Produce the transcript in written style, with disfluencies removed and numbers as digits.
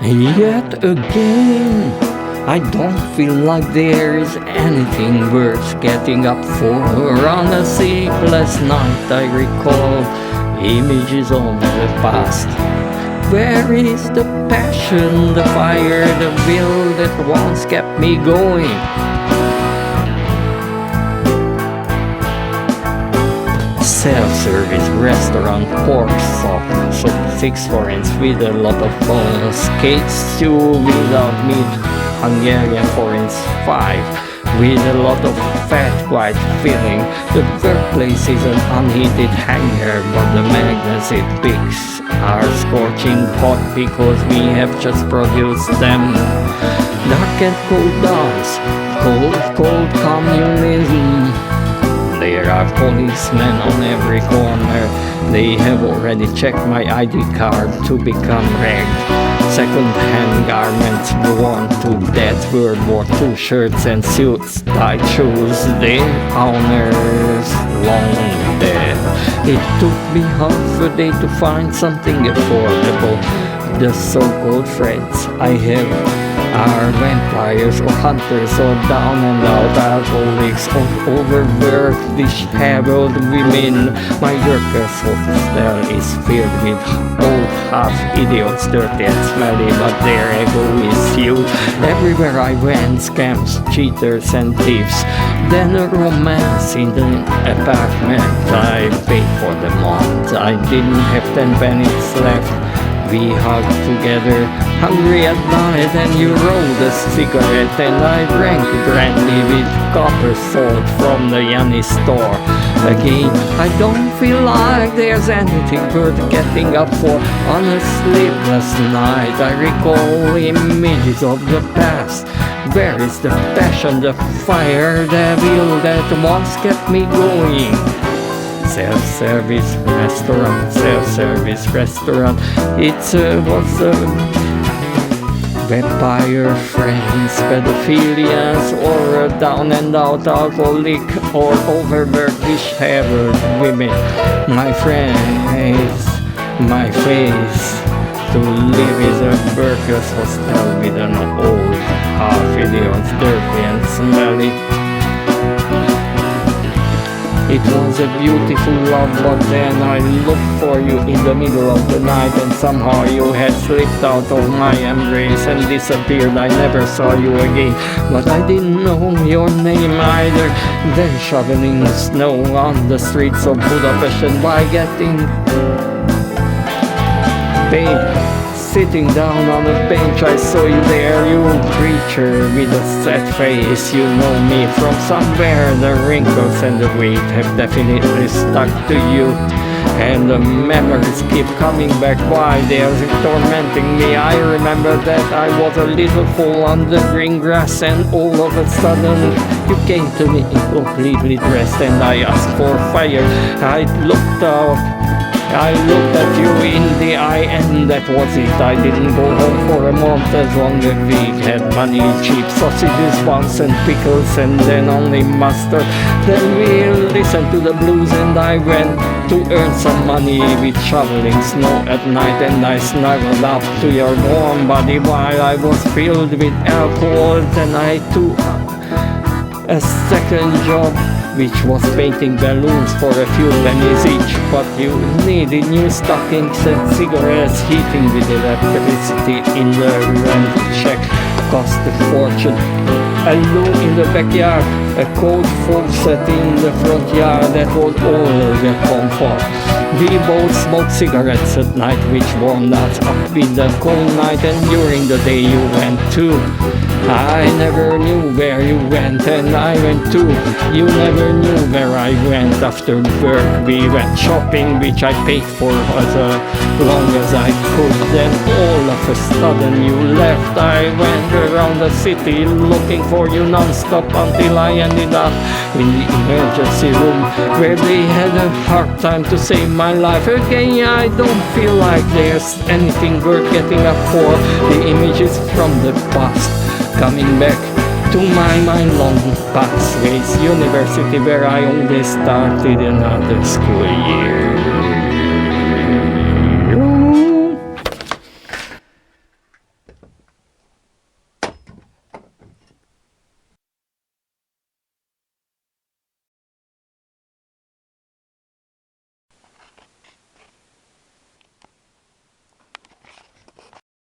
Yet again, I don't feel like there is anything worth getting up for. On a sleepless night, I recall images of the past. Where is the passion, the fire, the will that once kept me going? Self-service restaurant, pork soup 6 forints with a lot of bones, cake stew without meat, Hungarian forints 5 with a lot of fat white filling. The workplace is an unheated hangar, but the magnets it picks are scorching hot because we have just produced them. Dark and cold dawns, cold communism. There are policemen on every corner. They have already checked my ID card to become ragged. Second-hand garments worn to death, World War II shirts and suits, tight shoes, their owners long dead. It took me half a day to find something affordable. The so-called friends I have are vampires or hunters or down and out alcoholics or overworked, disheveled women. My workers' hostel is filled with old half-idiots, dirty and smelly, but their ego is huge. Everywhere I went, scams, cheaters and thieves. Then a romance in the apartment I paid for the month. I didn't have 10 pennies left. We hugged together, hungry at night, and you rolled a cigarette, and I drank brandy with copper salt from the Yanni store. Again, I don't feel like there's anything worth getting up for. On a sleepless night, I recall images of the past. Where is the passion, the fire, the will that once kept me going? Self-service restaurant. It was vampire friends, pedophilians, or a down and out alcoholic, or overworked, disheveled women. My friends, my face to live is a burger's hostel with an old half-idiot, dirty and smelly. It was a beautiful love, but then I looked for you in the middle of the night, and somehow you had slipped out of my embrace and disappeared. I never saw you again, but I didn't know your name either. Then shoveling snow on the streets of Budapest, and by getting paid, sitting down on a bench, I saw you there, you creature with a sad face. You know me from somewhere. The wrinkles and the weight have definitely stuck to you, and the memories keep coming back. Why they are tormenting me? I remember that I was a little fool on the green grass, and all of a sudden you came to me completely dressed, and I asked for fire. I looked at you in the eye, and that was it. I didn't go home for a month as long as we had money, cheap sausages once and pickles, and then only mustard. Then we listened to the blues, and I went to earn some money with shoveling snow at night, and I snuggled up to your warm body while I was filled with alcohol. Then I took a second job, which was painting balloons for a few pennies each, but you needed new stockings and cigarettes. Heating with electricity in the rent check cost a fortune. A loo in the backyard, a cold faucet in the front yard, that was all the comfort. We both smoked cigarettes at night, which warmed us up in the cold night, and during the day you went too. I never knew where you went, and I went too. You never knew where I went. After work we went shopping, which I paid for as long as I could. Then all of a sudden you left. I went around the city looking for you non-stop until I ended up in the emergency room, where they had a hard time to save my life. Again, I don't feel like there's anything worth getting up for. The images from the past coming back to my mind, long pathways, university where I only started another school year.